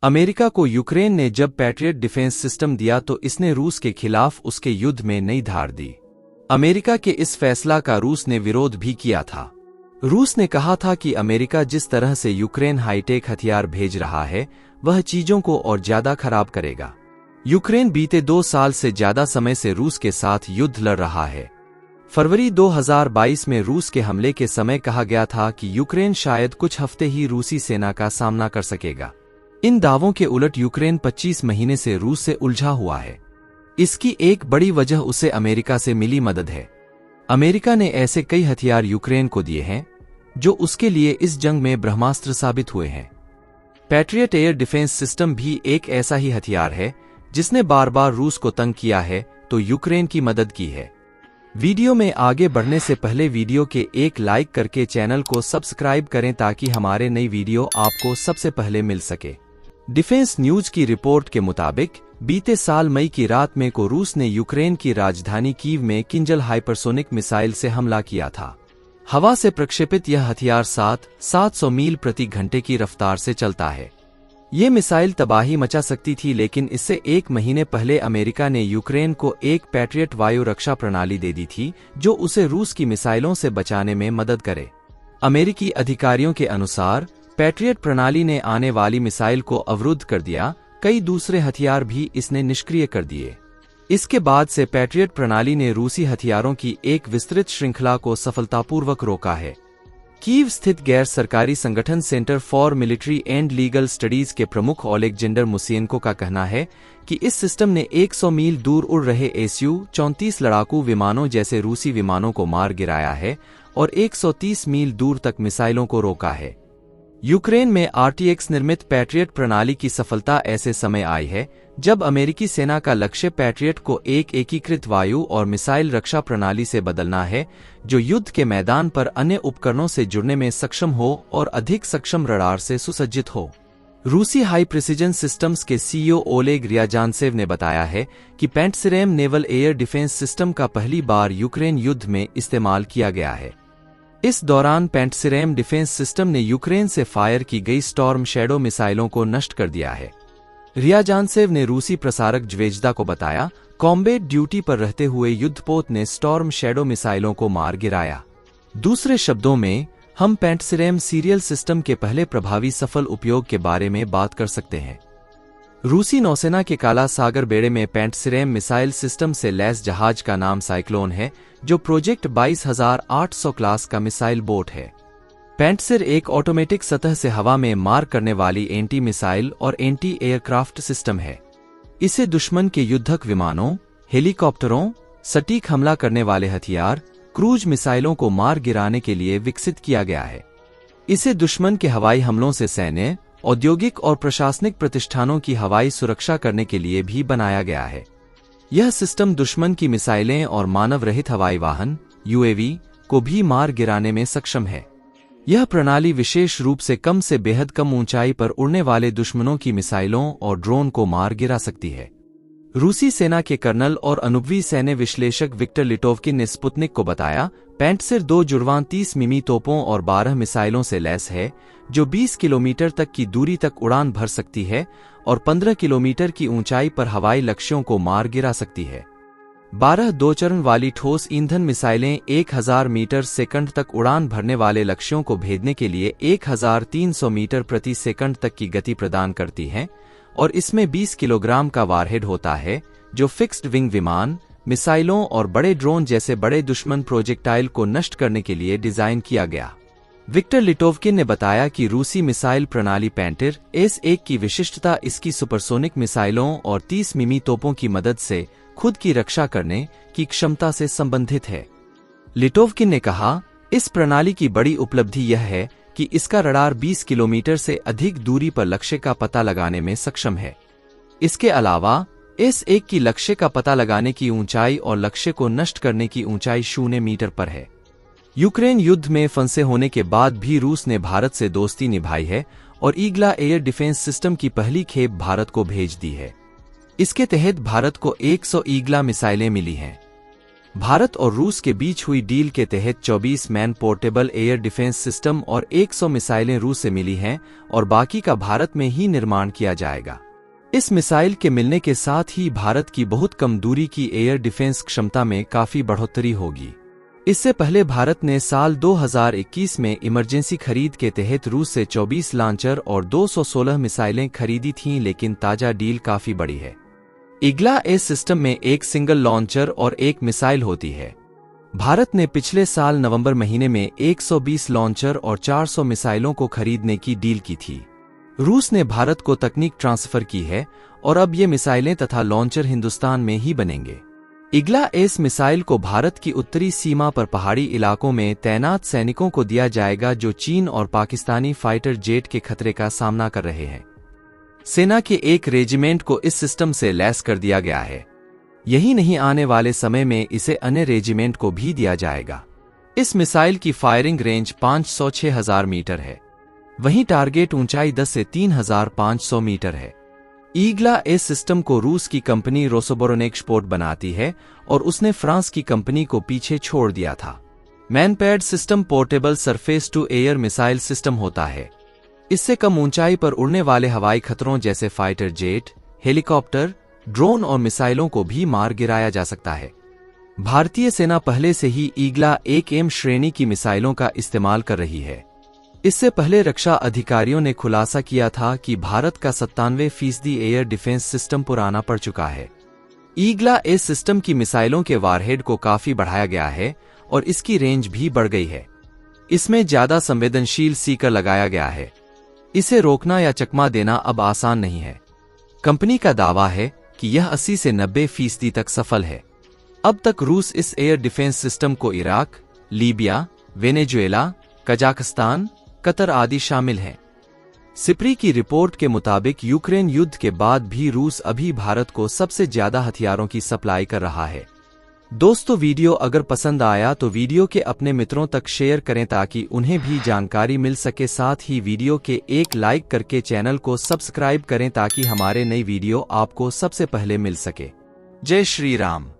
America को Ukraine ने जब पैट्रियट डिफेंस सिस्टम दिया तो इसने रूस के खिलाफ उसके युद्ध में नई धार दी। अमेरिका के इस फैसला का रूस ने विरोध भी किया था। रूस ने कहा था कि अमेरिका जिस तरह से यूक्रेन हाईटेक हथियार भेज रहा है वह चीजों को और ज्यादा खराब करेगा। यूक्रेन बीते 2 साल से ज्यादा समय से रूस के साथ युद्ध लड़ रहा है। फरवरी 2022 में रूस के हमले के समय कहा गया था कि यूक्रेन शायद कुछ हफ्ते ही रूसी सेना का सामना कर सकेगा। इन दावों के उलट यूक्रेन 25 महीने से रूस से उलझा हुआ है। इसकी एक बड़ी वजह उसे अमेरिका से मिली मदद है। अमेरिका ने ऐसे कई हथियार यूक्रेन को दिए हैं जो उसके लिए इस जंग में ब्रह्मास्त्र साबित हुए हैं। पैट्रियट एयर डिफेंस सिस्टम भी एक ऐसा ही हथियार है जिसने बार बार रूस को तंग किया है तो यूक्रेन की मदद की है। वीडियो में आगे बढ़ने से पहले वीडियो के एक लाइक करके चैनल को सब्सक्राइब करें ताकि हमारे नई वीडियो आपको सबसे पहले मिल सके। डिफेंस न्यूज की रिपोर्ट के मुताबिक बीते साल मई की रात में को रूस ने यूक्रेन की राजधानी कीव में किंजल हाइपरसोनिक मिसाइल से हमला किया था। हवा से प्रक्षेपित यह हथियार 700 मील प्रति घंटे की रफ्तार से चलता है। ये मिसाइल तबाही मचा सकती थी, लेकिन इससे 1 महीने पहले अमेरिका ने यूक्रेन को एक पैट्रियट वायु रक्षा प्रणाली दे दी थी जो उसे रूस की मिसाइलों से बचाने में मदद करे। अमेरिकी अधिकारियों के अनुसार पैट्रियट प्रणाली ने आने वाली मिसाइल को अवरुद्ध कर दिया, कई दूसरे हथियार भी इसने निष्क्रिय कर दिए। इसके बाद से पैट्रियट प्रणाली ने रूसी हथियारों की एक विस्तृत श्रृंखला को सफलतापूर्वक रोका है। कीव स्थित गैर सरकारी संगठन centre for military and legal studies के प्रमुख ओलेक्जेंडर मुसियेंको का कहना है कि इस सिस्टम ने 100 मील दूर उड़ रहे Su-34 लड़ाकू विमानों जैसे रूसी विमानों को मार गिराया है और 130 मील दूर तक मिसाइलों को रोका है। यूक्रेन में RTX निर्मित पैट्रियट प्रणाली की सफलता ऐसे समय आई है जब अमेरिकी सेना का लक्ष्य पैट्रियट को एक एकीकृत वायु और मिसाइल रक्षा प्रणाली से बदलना है जो युद्ध के मैदान पर अन्य उपकरणों से जुड़ने में सक्षम हो और अधिक सक्षम रडार से सुसज्जित हो। रूसी हाई प्रिसिजन सिस्टम्स के CEO ओलेग रियाजांसेव ने बताया है कि पेंटसिरेम नेवल एयर डिफेंस सिस्टम का पहली बार यूक्रेन युद्ध में इस्तेमाल किया गया है। इस दौरान पेंटसिरेम डिफेंस सिस्टम ने यूक्रेन से फायर की गई स्टॉर्म शैडो मिसाइलों को नष्ट कर दिया है। रियाजांसेव ने रूसी प्रसारक ज्वेजदा को बताया, कॉम्बैट ड्यूटी पर रहते हुए युद्धपोत ने स्टॉर्म शैडो मिसाइलों को मार गिराया। दूसरे शब्दों में, हम पेंटसिरेम सीरियल सिस्टम के पहले प्रभावी सफल उपयोग के बारे में बात कर सकते हैं। रूसी नौसेना के काला सागर बेड़े में पेंटसिरेम मिसाइल सिस्टम से लैस जहाज का नाम साइक्लोन है जो प्रोजेक्ट 22800 क्लास का मिसाइल बोट है। पेंटसिर एक ऑटोमेटिक सतह से हवा में मार करने वाली एंटी मिसाइल और एंटी एयरक्राफ्ट सिस्टम है। इसे दुश्मन के युद्धक विमानों, हेलीकॉप्टरों, सटीक हमला करने वाले हथियार, क्रूज मिसाइलों को मार गिराने के लिए विकसित किया गया है। इसे दुश्मन के हवाई हमलों से सैन्य, औद्योगिक और प्रशासनिक प्रतिष्ठानों की हवाई सुरक्षा करने के लिए भी बनाया गया है। यह सिस्टम दुश्मन की मिसाइलें और मानव रहित हवाई वाहन UAV को भी मार गिराने में सक्षम है। यह प्रणाली विशेष रूप से कम से बेहद कम ऊंचाई पर उड़ने वाले दुश्मनों की मिसाइलों और ड्रोन को मार गिरा सकती है। रूसी सेना के कर्नल और अनुभवी सैन्य विश्लेषक विक्टर लिटोवकिन ने स्पुतनिक को बताया, पेंटसिर 2 जुड़वां 30 मिमी तोपों और 12 मिसाइलों से लैस है जो 20 किलोमीटर तक की दूरी तक उड़ान भर सकती है और 15 किलोमीटर की ऊंचाई पर हवाई लक्ष्यों को मार गिरा सकती है। 12 2 चरण वाली ठोस ईंधन मिसाइलें 1000 मीटर सेकंड तक उड़ान भरने वाले लक्ष्यों को भेदने के लिए 1300 मीटर प्रति सेकंड तक की गति प्रदान करती हैं और इसमें 20 किलोग्राम का वारहेड होता है जो फिक्स्ड विंग विमान, मिसाइलों और बड़े ड्रोन जैसे बड़े दुश्मन प्रोजेक्टाइल को नष्ट करने के लिए डिजाइन किया गया। विक्टर लिटोवकिन ने बताया कि रूसी मिसाइल प्रणाली पैंटिर S1 की विशिष्टता इसकी सुपरसोनिक मिसाइलों और 30 मिमी तोपों की मदद से खुद की रक्षा करने की क्षमता से संबंधित है। लिटोवकिन ने कहा, इस प्रणाली की बड़ी उपलब्धि यह है कि इसका रडार 20 किलोमीटर से अधिक दूरी पर लक्ष्य का पता लगाने में सक्षम है। इसके अलावा S1 की लक्ष्य का पता लगाने की ऊंचाई और लक्ष्य को नष्ट करने की ऊंचाई 0 मीटर पर है। यूक्रेन युद्ध में फंसे होने के बाद भी रूस ने भारत से दोस्ती निभाई है और ईगला एयर डिफेंस सिस्टम की पहली खेप भारत को भेज दी है। इसके तहत भारत को 100 ईगला मिसाइलें मिली हैं। भारत और रूस के बीच हुई डील के तहत 24 man portable air defence system और 100 मिसाइलें रूस से मिली हैं और बाकी का भारत में ही निर्माण किया जाएगा। इस मिसाइल के मिलने के साथ ही भारत की बहुत कम दूरी की एयर डिफेंस क्षमता में काफी बढ़ोतरी होगी। इससे पहले भारत ने साल 2021 में इमरजेंसी खरीद के तहत रूस से 24 लॉन्चर और 216 मिसाइलें खरीदी थीं, लेकिन ताजा डील काफी बड़ी है। ईगला एस सिस्टम में एक सिंगल लॉन्चर और एक मिसाइल होती है। भारत ने पिछले साल नवंबर महीने में 120 लॉन्चर और 400 मिसाइलों को खरीदने की डील की थी। रूस ने भारत को तकनीक ट्रांसफर की है और अब ये मिसाइलें तथा लॉन्चर हिंदुस्तान में ही बनेंगे। ईगला एस मिसाइल को भारत की उत्तरी सीमा पर पहाड़ी इलाकों में तैनात सैनिकों को दिया जाएगा जो चीन और पाकिस्तानी फाइटर जेट के खतरे का सामना कर रहे हैं। सेना के एक रेजिमेंट को इस सिस्टम से लैस कर दिया गया है। यही नहीं, आने वाले समय में इसे अन्य रेजिमेंट को भी दिया जाएगा। इस मिसाइल की फायरिंग रेंज 500-6000 मीटर है, वहीं टारगेट ऊंचाई 10 से 3500 मीटर है। ईगला एस सिस्टम को रूस की कंपनी रोसोबोरोनेक्सपोर्ट बनाती है और उसने फ्रांस की कंपनी को पीछे छोड़ दिया था। MANPAD system portable surface to air missile system होता है। इससे कम ऊंचाई पर उड़ने वाले हवाई खतरों जैसे फाइटर जेट, हेलीकॉप्टर, ड्रोन और मिसाइलों को भी मार गिराया जा सकता है। भारतीय सेना पहले से ही ईगला 1M श्रेणी की मिसाइलों का इस्तेमाल कर रही है। इससे पहले रक्षा अधिकारियों ने खुलासा किया था कि भारत का 97% एयर डिफेंस सिस्टम पुराना पड़ चुका है। ईगला एस सिस्टम की मिसाइलों के वारहेड को काफी बढ़ाया गया है और इसकी रेंज भी बढ़ गई है। इसमें ज्यादा संवेदनशील सीकर लगाया गया है। इसे रोकना या चकमा देना अब आसान नहीं है। कंपनी का दावा है कि यह 80 से 90% तक सफल है। अब तक रूस इस एयर डिफेंस सिस्टम को Iraq, Libya, Venezuela, Kazakhstan, Qatar आदि शामिल हैं। सिप्री की रिपोर्ट के मुताबिक यूक्रेन युद्ध के बाद भी रूस अभी भारत को सबसे ज्यादा हथियारों की सप्लाई कर रहा है। दोस्तों, वीडियो अगर पसंद आया तो वीडियो के अपने मित्रों तक शेयर करें ताकि उन्हें भी जानकारी मिल सके। साथ ही वीडियो के एक लाइक करके चैनल को सब्सक्राइब करें ताकि हमारे नई वीडियो आपको सबसे पहले मिल सके। जय श्री राम।